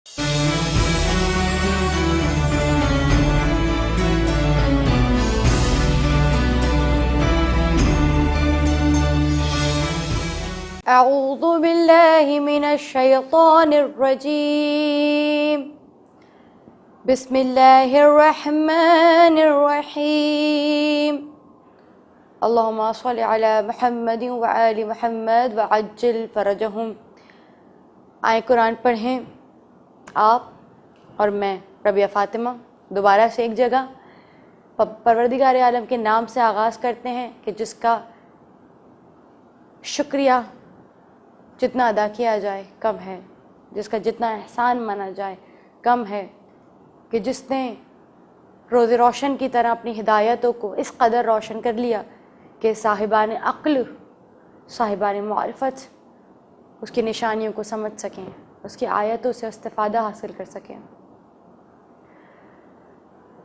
اعوذ باللہ من الشیطان الرجیم بسم اللہ الرحمن الرحیم اللہم صل علی محمد وآل محمد وعجل فرجہم۔ آئیں قرآن پڑھیں آپ اور میں ربیہ فاطمہ دوبارہ سے ایک جگہ پروردگار عالم کے نام سے آغاز کرتے ہیں کہ جس کا شکریہ جتنا ادا کیا جائے کم ہے، جس کا جتنا احسان مانا جائے کم ہے، کہ جس نے روز روشن کی طرح اپنی ہدایتوں کو اس قدر روشن کر لیا کہ صاحبان عقل، صاحبان معرفت اس کی نشانیوں کو سمجھ سکیں، اس کی آیتوں سے استفادہ حاصل کر سکیں۔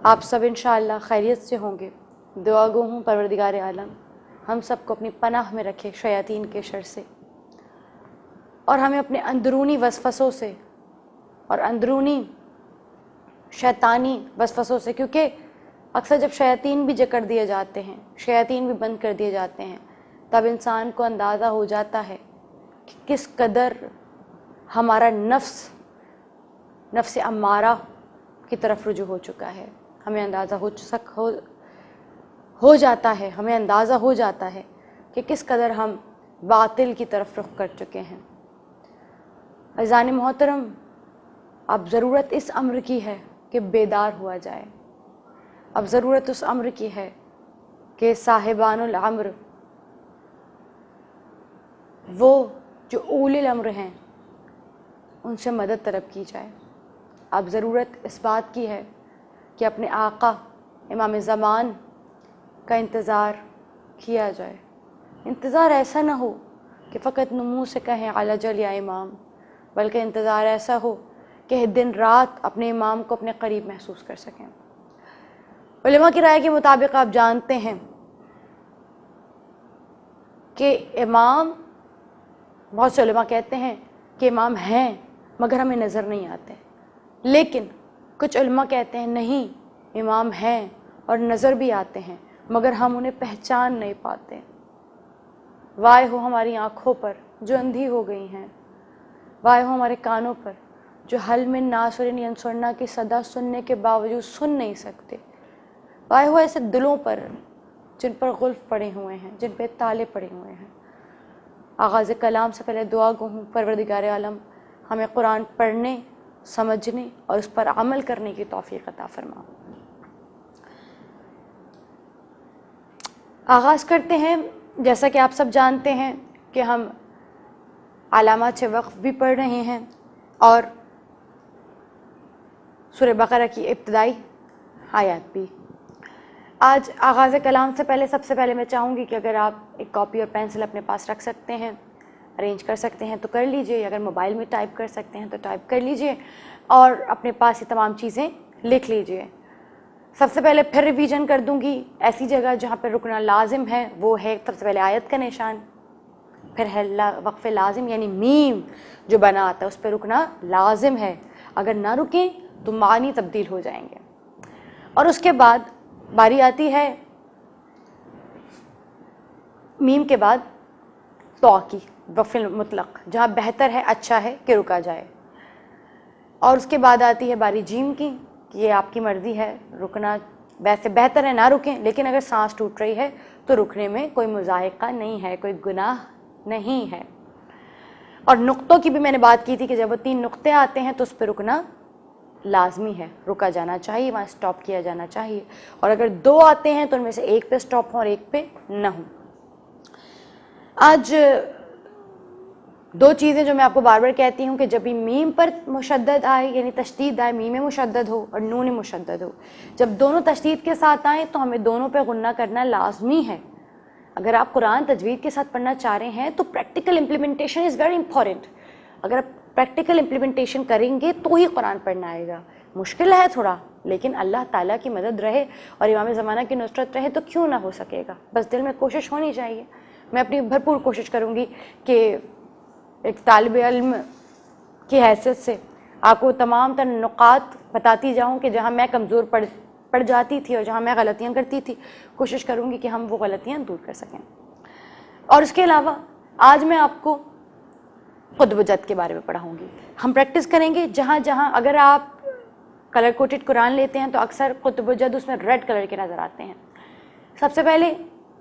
آپ سب انشاءاللہ خیریت سے ہوں گے۔ دعا گو ہوں پروردگار عالم ہم سب کو اپنی پناہ میں رکھے شیاطین کے شر سے، اور ہمیں اپنے اندرونی وسوسوں سے اور اندرونی شیطانی وسوسوں سے، کیونکہ اکثر جب شیاطین بھی جکڑ دیے جاتے ہیں، شیاطین بھی بند کر دیے جاتے ہیں، تب انسان کو اندازہ ہو جاتا ہے کہ کس قدر ہمارا نفس امارہ کی طرف رجوع ہو چکا ہے۔ ہمیں اندازہ ہو جاتا ہے، ہمیں اندازہ ہو جاتا ہے کہ کس قدر ہم باطل کی طرف رخ کر چکے ہیں۔ عزیزان محترم، اب ضرورت اس امر کی ہے کہ بیدار ہوا جائے، اب ضرورت اس امر کی ہے کہ صاحبان الامر، وہ جو اولی الامر ہیں، ان سے مدد طلب کی جائے۔ اب ضرورت اس بات کی ہے کہ اپنے آقا امام زمان کا انتظار کیا جائے۔ انتظار ایسا نہ ہو کہ فقط منہ سے کہیں علی جل یا امام، بلکہ انتظار ایسا ہو کہ دن رات اپنے امام کو اپنے قریب محسوس کر سکیں۔ علماء کی رائے کے مطابق آپ جانتے ہیں کہ امام، بہت سے علماء کہتے ہیں کہ امام ہیں مگر ہمیں نظر نہیں آتے، لیکن کچھ علماء کہتے ہیں نہیں، امام ہیں اور نظر بھی آتے ہیں مگر ہم انہیں پہچان نہیں پاتے۔ وائے ہو ہماری آنکھوں پر جو اندھی ہو گئی ہیں، وائے ہو ہمارے کانوں پر جو حل من ناصر ینصرنا کی صدا سننے کے باوجود سن نہیں سکتے، وائے ہو ایسے دلوں پر جن پر غلف پڑے ہوئے ہیں، جن پہ تالے پڑے ہوئے ہیں۔ آغاز کلام سے پہلے دعا گو ہوں پروردگار عالم ہمیں قرآن پڑھنے، سمجھنے اور اس پر عمل کرنے کی توفیق عطا فرما۔ آغاز کرتے ہیں، جیسا کہ آپ سب جانتے ہیں کہ ہم علامات وقف بھی پڑھ رہے ہیں اور سورہ بقرہ کی ابتدائی آیات بھی۔ آج آغاز کلام سے پہلے میں چاہوں گی کہ اگر آپ ایک کاپی اور پینسل اپنے پاس رکھ سکتے ہیں، ارینج کر سکتے ہیں تو کر لیجئے، اگر موبائل میں ٹائپ کر سکتے ہیں تو ٹائپ کر لیجئے اور اپنے پاس یہ تمام چیزیں لکھ لیجئے۔ سب سے پہلے پھر ریویژن کر دوں گی، ایسی جگہ جہاں پہ رکنا لازم ہے وہ ہے سب سے پہلے آیت کا نشان، پھر ہے وقف لازم یعنی میم جو بنا آتا ہے اس پہ رکنا لازم ہے، اگر نہ رکیں تو معنی تبدیل ہو جائیں گے۔ اور اس کے بعد باری آتی ہے میم کے بعد تو کی، وقف مطلق، جہاں بہتر ہے، اچھا ہے کہ رکا جائے۔ اور اس کے بعد آتی ہے باری جیم کی، کہ یہ آپ کی مرضی ہے، رکنا ویسے بہتر ہے نہ رکیں، لیکن اگر سانس ٹوٹ رہی ہے تو رکنے میں کوئی مذائقہ نہیں ہے، کوئی گناہ نہیں ہے۔ اور نقطوں کی بھی میں نے بات کی تھی کہ جب وہ 3 نقطے آتے ہیں تو اس پہ رکنا لازمی ہے، رکا جانا چاہیے، وہاں سٹاپ کیا جانا چاہیے، اور اگر 2 آتے ہیں تو ان میں سے ایک پہ سٹاپ ہوں اور ایک پہ نہ ہوں۔ آج 2 چیزیں جو میں آپ کو بار بار کہتی ہوں کہ جب بھی میم پر مشدد آئے یعنی تشدید آئے، میم مشدد ہو اور نون مشدد ہو، جب دونوں تشدید کے ساتھ آئیں تو ہمیں دونوں پہ غنہ کرنا لازمی ہے۔ اگر آپ قرآن تجوید کے ساتھ پڑھنا چاہ رہے ہیں تو practical implementation is very important. اگر آپ پریکٹیکل امپلیمنٹیشن کریں گے تو ہی قرآن پڑھنا آئے گا۔ مشکل ہے تھوڑا، لیکن اللہ تعالیٰ کی مدد رہے اور امام زمانہ کی نصرت رہے تو کیوں نہ ہو سکے گا، بس دل میں کوشش ہونی چاہیے۔ میں اپنی بھرپور کوشش کروں گی کہ ایک طالب علم کی حیثیت سے آپ کو تمام تر نقاط بتاتی جاؤں کہ جہاں میں کمزور پڑ جاتی تھی اور جہاں میں غلطیاں کرتی تھی، کوشش کروں گی کہ ہم وہ غلطیاں دور کر سکیں۔ اور اس کے علاوہ آج میں آپ کو قطب و جد کے بارے میں پڑھاؤں گی۔ ہم پریکٹس کریں گے جہاں جہاں، اگر آپ کلر کوٹڈ قرآن لیتے ہیں تو اکثر قطب و جد اس میں ریڈ کلر کے نظر آتے ہیں۔ سب سے پہلے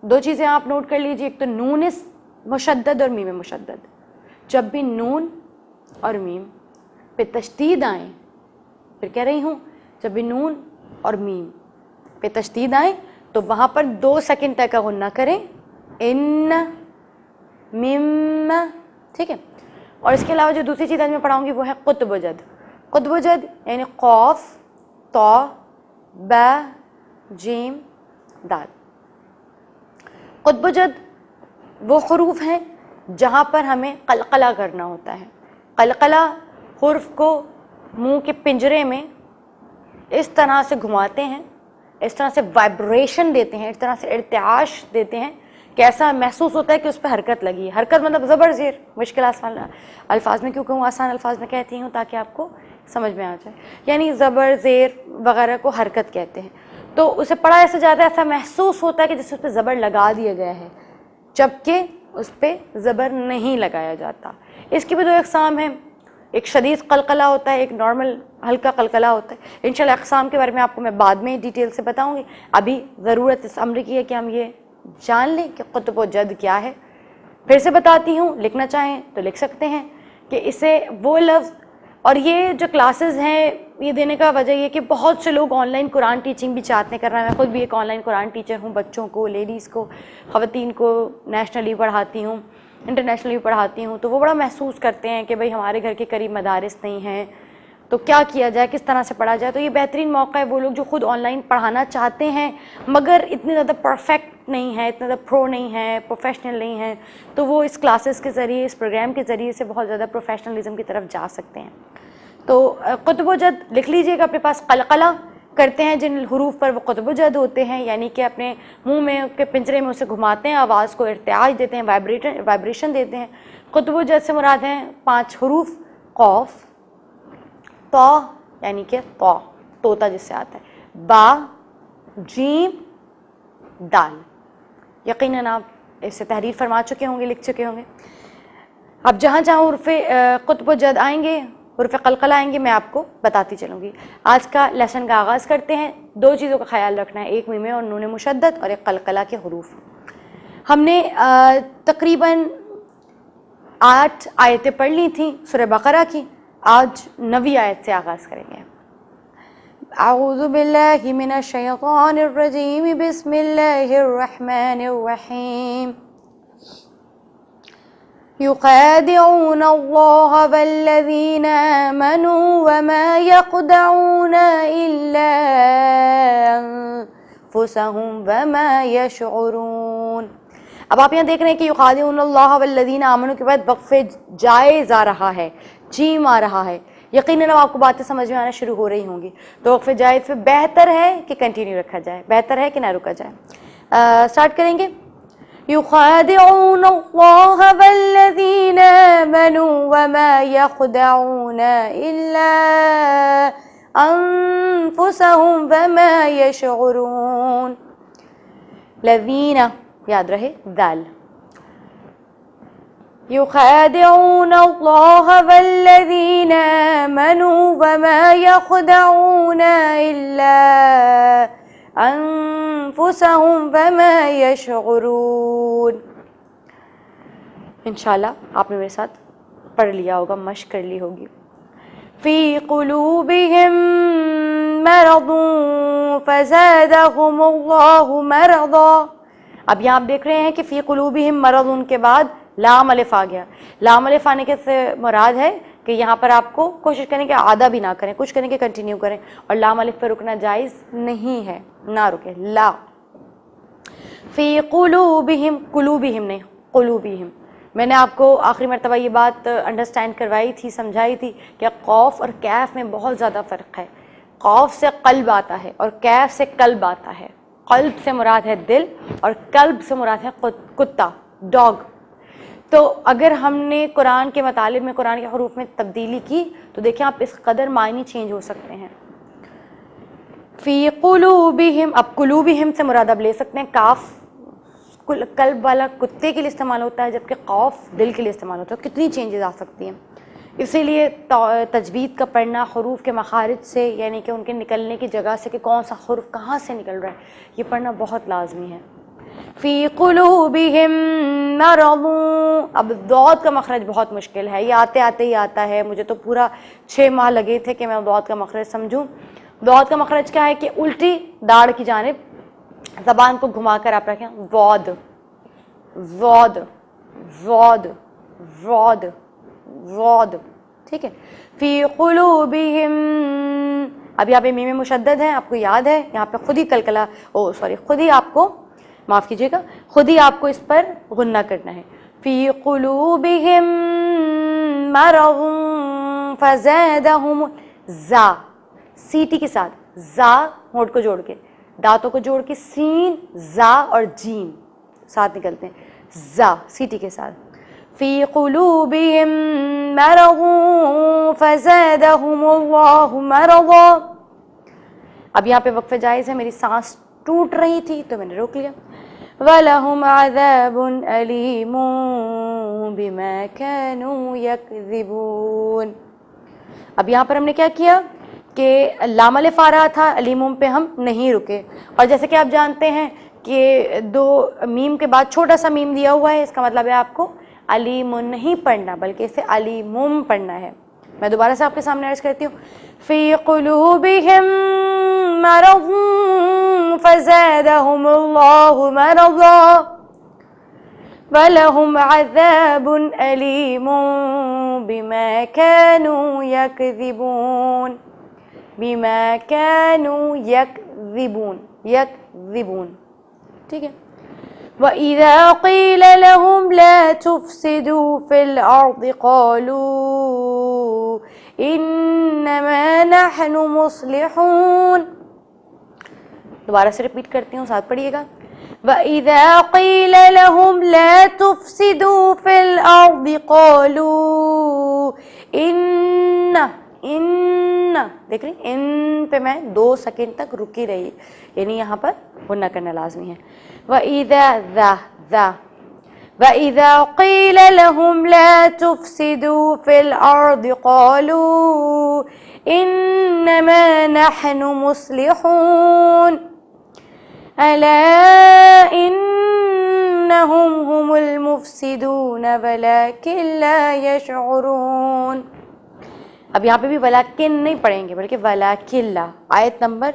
دو چیزیں آپ نوٹ کر لیجیے، ایک تو نون مشدد اور میم مشدد۔ جب بھی نون اور میم پہ تشدید آئیں، پھر کہہ رہی ہوں جب بھی نون اور میم پہ تشدید آئیں تو وہاں پر 2 سیکنڈ تک کا غنہ کریں، ان مم، ٹھیک ہے۔ اور اس کے علاوہ جو دوسری چیز آج میں پڑھاؤں گی وہ ہے قطب و جد۔ قطب و جد یعنی قاف، طا، با، جیم، دال۔ قطب و جد وہ حروف ہیں جہاں پر ہمیں قلقلہ کرنا ہوتا ہے۔ قلقلہ حرف کو منہ کے پنجرے میں اس طرح سے گھماتے ہیں، اس طرح سے وائبریشن دیتے ہیں، اس طرح سے ارتعاش دیتے ہیں کہ ایسا محسوس ہوتا ہے کہ اس پہ حرکت لگی ہے۔ حرکت مطلب زبر زیر، مشکل آسان الفاظ میں کیوں کہوں، آسان الفاظ میں کہتی ہوں تاکہ آپ کو سمجھ میں آ جائے، یعنی زبر زیر وغیرہ کو حرکت کہتے ہیں۔ تو اسے پڑھا ایسا جاتا ہے، ایسا محسوس ہوتا ہے کہ جیسے اس پہ زبر لگا دیا گیا ہے، جبکہ اس پہ زبر نہیں لگایا جاتا۔ اس کی بھی 2 اقسام ہیں، ایک شدید قلقلہ ہوتا ہے، ایک نارمل ہلکا قلقلہ ہوتا ہے۔ انشاءاللہ اقسام کے بارے میں آپ کو میں بعد میں ڈیٹیل سے بتاؤں گی۔ ابھی ضرورت اس امر کی ہے کہ ہم یہ جان لیں کہ قطب و جد کیا ہے۔ پھر سے بتاتی ہوں، لکھنا چاہیں تو لکھ سکتے ہیں کہ اسے وہ لفظ، اور یہ جو کلاسز ہیں یہ دینے کا وجہ یہ کہ بہت سے لوگ آن لائن قرآن ٹیچنگ بھی چاہتے ہیں کرنا۔ میں خود بھی ایک آن لائن قرآن ٹیچر ہوں، بچوں کو، لیڈیز کو، خواتین کو نیشنلی پڑھاتی ہوں، انٹرنیشنلی پڑھاتی ہوں۔ تو وہ بڑا محسوس کرتے ہیں کہ بھئی ہمارے گھر کے قریب مدارس نہیں ہیں تو کیا کیا جائے، کس طرح سے پڑھا جائے۔ تو یہ بہترین موقع ہے، وہ لوگ جو خود آن لائن پڑھانا چاہتے ہیں مگر اتنے زیادہ پرفیکٹ نہیں ہے، اتنا زیادہ پرو نہیں ہے، پروفیشنل نہیں ہے، تو وہ اس کلاسز کے ذریعے، اس پروگرام کے ذریعے سے بہت زیادہ پروفیشنلزم کی طرف جا سکتے ہیں۔ تو قطب و جد لکھ لیجئے گا اپنے پاس۔ قلقلہ کرتے ہیں جن حروف پر وہ قطب و جد ہوتے ہیں، یعنی کہ اپنے منہ میں کے پنجرے میں اسے گھماتے ہیں، آواز کو ارتعاش دیتے ہیں، وائبریشن دیتے ہیں۔ قطب و جد سے مراد ہیں 5 حروف، قاف، طا یعنی کہ طا، طوطا جس سے آتا ہے، با، جیم، دال۔ یقیناً آپ اس سے تحریر فرما چکے ہوں گے، لکھ چکے ہوں گے۔ اب جہاں جہاں حروف قطب و جد آئیں گے، حروف قلقلہ آئیں گے، میں آپ کو بتاتی چلوں گی۔ آج کا لیسن کا آغاز کرتے ہیں۔ 2 چیزوں کا خیال رکھنا ہے، ایک میم اور نون مشدد اور ایک قلقلہ کے حروف۔ ہم نے تقریباً 8 آیتیں پڑھ لی تھیں سورہ بقرہ کی، آج 9ویں آیت سے آغاز کریں گے۔ اعوذ باللہ من الشیطان الرجیم، بسم اللہ الرحمن الرحیم۔ يخادعون الله والذين آمنوا وما يخدعون إلا أنفسهم وما يشعرون۔ اب آپ یہاں دیکھ رہے ہیں کہ یخادعون اللہ والذین آمنوا کے بعد وقفے جائز آ رہا ہے، جیم آ رہا ہے۔ یقیناً آپ کو باتیں سمجھ میں آنا شروع ہو رہی ہوں گی، تو وقفے جائز پہ بہتر ہے کہ کنٹینیو رکھا جائے، بہتر ہے کہ نہ رکا جائے۔ سٹارٹ کریں گے۔ يخادعون الله والذين آمنوا وما يخدعون إلا أنفسهم وما يشعرون۔ الذين یاد رہے ذال۔ يخادعون الله والذين آمنوا وما يخدعون إلا انفسهم وما يشعرون۔ انشاءاللہ آپ نے میرے ساتھ پڑھ لیا ہوگا، مشق کر لی ہوگی۔ فی قلوبہم مرض فزادہم اللہ مرضا۔ اب یہاں آپ دیکھ رہے ہیں کہ فی قلوبہم مرض کے بعد لام الف آ گیا۔ لام الف آنے کے سے مراد ہے کہ یہاں پر آپ کو کوشش کریں کہ آدھا بھی نہ کریں، کچھ کریں کہ کنٹینیو کریں، اور لام الف پہ رکنا جائز نہیں ہے، نہ رکے۔ لا فی قلوبہم، قلوبہم نہیں قلوبہم۔ میں نے آپ کو آخری مرتبہ یہ بات انڈرسٹینڈ کروائی تھی، سمجھائی تھی کہ قوف اور کیف میں بہت زیادہ فرق ہے۔ قوف سے قلب آتا ہے اور کیف سے قلب آتا ہے۔ قلب سے مراد ہے دل اور قلب سے مراد ہے کتا، ڈاگ۔ تو اگر ہم نے قرآن کے مطالب میں قرآن کے حروف میں تبدیلی کی تو دیکھیں آپ اس قدر معنی چینج ہو سکتے ہیں. فی قلوبہم، اب قلوبہم سے مراد اب لے سکتے ہیں کاف قلب والا کتے کے لیے استعمال ہوتا ہے جبکہ قوف دل کے لیے استعمال ہوتا ہے. کتنی چینجز آ سکتی ہیں. اسی لیے تجوید کا پڑھنا حروف کے مخارج سے یعنی کہ ان کے نکلنے کی جگہ سے کہ کون سا حرف کہاں سے نکل رہا ہے یہ پڑھنا بہت لازمی ہے. فی قلوبہم مرض، اب ضاد کا مخرج بہت مشکل ہے، یہ آتے آتے ہی آتا ہے. مجھے تو پورا 6 ماہ لگے تھے کہ میں ضاد کا مخرج سمجھوں. ضاد کا مخرج کیا ہے کہ الٹی داڑھ کی جانب زبان کو گھما کر آپ رکھیں ضاد ضاد ضاد ضاد ضاد، ٹھیک ہے. فی قلوبہم، اب یہاں پہ میم مشدد ہے، آپ کو یاد ہے یہاں پہ خود ہی کلکلا خود ہی آپ کو معاف کیجیے گا، خود ہی آپ کو اس پر غنہ کرنا ہے. فی قلوبہم مرض فزادہم، زا سیٹی کے ساتھ، زا ہونٹ کو جوڑ کے دانتوں کو جوڑ کے سین زا اور جیم ساتھ نکلتے ہیں، زا سیٹی کے ساتھ. فی قلوبہم مرض فزادہم اللہ مرضا. اب یہاں پہ وقفہ جائز ہے، میری سانس ٹوٹ رہی تھی تو میں نے روک لیا. وَلَهُمْ عَذَابٌ أَلِيمٌ بِمَا كَانُوا يَكْذِبُونَ. اب یہاں پر ہم نے کیا کیا کہ لام الف آ رہا تھا، علیمم پہ ہم نہیں رکے. اور جیسے کہ آپ جانتے ہیں کہ 2 میم کے بعد چھوٹا سا میم دیا ہوا ہے، اس کا مطلب ہے آپ کو علیم نہیں پڑھنا بلکہ اسے علیمم پڑھنا ہے. میں دوبارہ سے آپ کے سامنے عرض کرتی ہوں. فی قلوبہم مرض فزادہم اللہ مرضا وَلَهُمْ عَذَابٌ أَلِيمٌ بِمَا كَانُوا يَكْذِبُونَ. بِمَا كَانُوا يَكْذِبُونَ، يَكْذِبُونَ، ٹھیک ہے. وَإِذَا قِيلَ لَهُمْ لَا تُفْسِدُوا فِي الْأَرْضِ قَالُوا إِنَّمَا نَحْنُ مُصْلِحُونَ. دوبارہ سے ریپیٹ کرتی ہوں، ساتھ پڑھیے گا. وَإِذَا قِيلَ لَهُمْ لَا تُفْسِدُوا فِي الْأَرْضِ قَالُوا ان دیکھ رہی ان پہ میں 2 سیکنڈ تک رکی رہی، یعنی یہاں پر غنہ کرنا لازمی ہے. وَإِذَا قِيلَ لَهُمْ لَا تُفْسِدُوا فِي الْأَرْضِ قَالُوا إِنَّمَا نَحْنُ مُصْلِحُونَ أَلَا إِنَّهُمْ هُمُ الْمُفْسِدُونَ وَلَكِنْ لَا يَشْعُرُونَ. اب یہاں پہ بھی ولیکن نہیں پڑھیں گے بلکہ ولیکن لا. آیت نمبر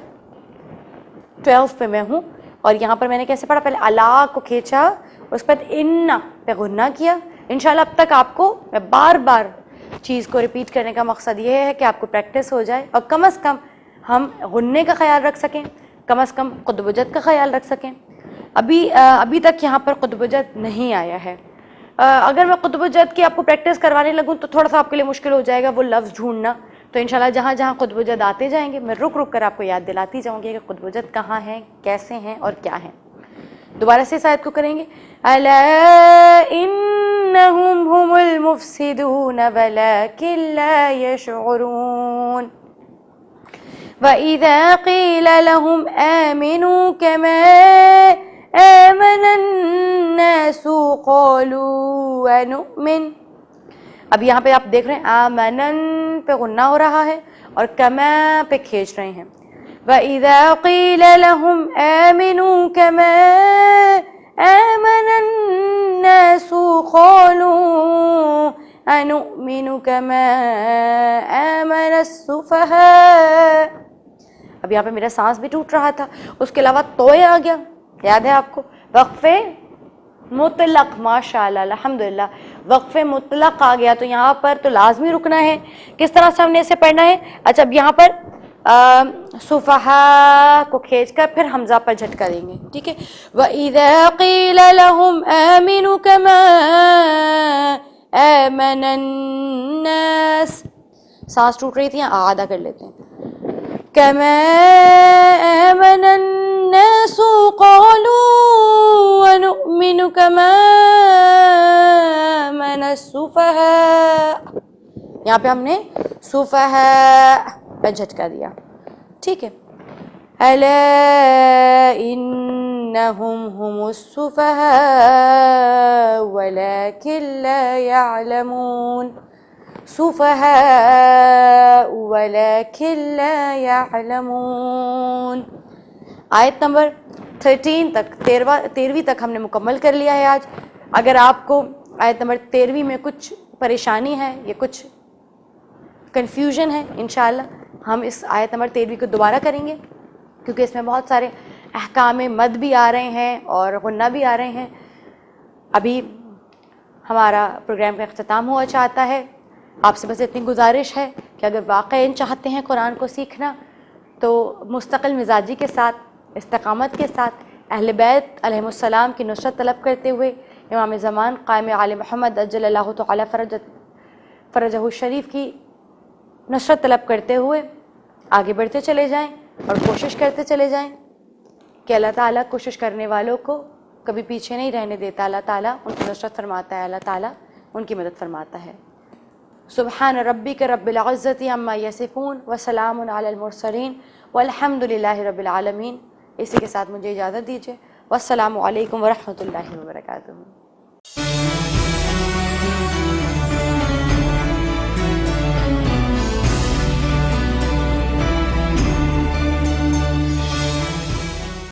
12 پہ میں ہوں اور یہاں پر میں نے کیسے پڑھا، پہلے اللہ کو کھینچا اس پر ان پہ غنہ کیا. انشاءاللہ اب تک آپ کو میں بار بار چیز کو ریپیٹ کرنے کا مقصد یہ ہے کہ آپ کو پریکٹس ہو جائے اور کم از کم ہم غنے کا خیال رکھ سکیں، کم از کم قطب جد کا خیال رکھ سکیں. ابھی تک یہاں پر قطب جد نہیں آیا ہے. اگر میں قطب جد کی آپ کو پریکٹس کروانے لگوں تو تھوڑا سا آپ کے لیے مشکل ہو جائے گا وہ لفظ ڈھونڈنا. تو انشاءاللہ جہاں جہاں قطب جد آتے جائیں گے میں رک رک کر آپ کو یاد دلاتی جاؤں گی کہ قطب جد کہاں ہیں، کیسے ہیں اور کیا ہیں. دوبارہ سے اس آیت کو کریں گے. الا انہم هم المفسدون ولکن لا يشعرون. وَإِذَا قِيلَ لَهُمْ آمِنُوا كَمَا آمَنَ النَّاسُ قَالُوا أَنُؤْمِنُ. اب یہاں پہ آپ دیکھ رہے ہیں آمنن پہ غنہ ہو رہا ہے اور کما پہ کھینچ رہے ہیں. وَإِذَا قِيلَ لَهُمْ آمِنُوا كَمَا آمَنَ النَّاسُ قَالُوا أَنُؤْمِنُ كَمَا آمَنَ السُّفَهَاءُ. اب یہاں پہ میرا سانس بھی ٹوٹ رہا تھا، اس کے علاوہ توئے آ گیا، یاد ہے آپ کو وقفے مطلق، ماشاءاللہ الحمدللہ وقفے مطلق آ گیا. تو یہاں پر تو لازمی رکنا ہے. کس طرح سے ہم نے اسے پڑھنا ہے؟ اچھا اب یہاں پر صفحہ کو کھینچ کر پھر حمزہ پر جھٹکا دیں گے، ٹھیک ہے. وَإِذَا قِيلَ لَهُمْ آمِنُوا كَمَا آمَنَ النَّاسُ. سانس ٹوٹ رہی تھی، آدھا کر لیتے ہیں. كَمَا آمَنَ النَّاسُ الناس قالوا ونؤمن كما آمن السفهاء. یہاں پہ ہم نے سفہاء پہ جھٹکا دیا. ٹھیک ہے. الا انہم هم السفہاء ولكن لا يعلمون. سفہاء ولكن لا يعلمون. آیت نمبر 13 تک 13ویں تک ہم نے مکمل کر لیا ہے آج. اگر آپ کو آیت نمبر 13ویں میں کچھ پریشانی ہے یا کچھ کنفیوژن ہے، انشاءاللہ ہم اس آیت نمبر 13ویں کو دوبارہ کریں گے، کیونکہ اس میں بہت سارے احکام مد بھی آ رہے ہیں اور غنہ بھی آ رہے ہیں. ابھی ہمارا پروگرام کا اختتام ہوا چاہتا ہے. آپ سے بس اتنی گزارش ہے کہ اگر واقعی چاہتے ہیں قرآن کو سیکھنا تو مستقل مزاجی کے ساتھ، استقامت کے ساتھ، اہل بیت علیہم السلام کی نصرت طلب کرتے ہوئے، امام زمان قائم آل محمد عجل اللہ تعالی فرجہ الشریف کی نصرت طلب کرتے ہوئے آگے بڑھتے چلے جائیں اور کوشش کرتے چلے جائیں کہ اللہ تعالیٰ کوشش کرنے والوں کو کبھی پیچھے نہیں رہنے دیتا. اللہ تعالیٰ ان کی نصرت فرماتا ہے، اللہ تعالیٰ ان کی مدد فرماتا ہے. سبحان ربک رب العزت عما یصفون وسلام علی المرسلین والحمد للہ رب العالمین. اسی کے ساتھ مجھے اجازت دیجیے. والسلام علیکم ورحمۃ اللہ وبرکاتہ.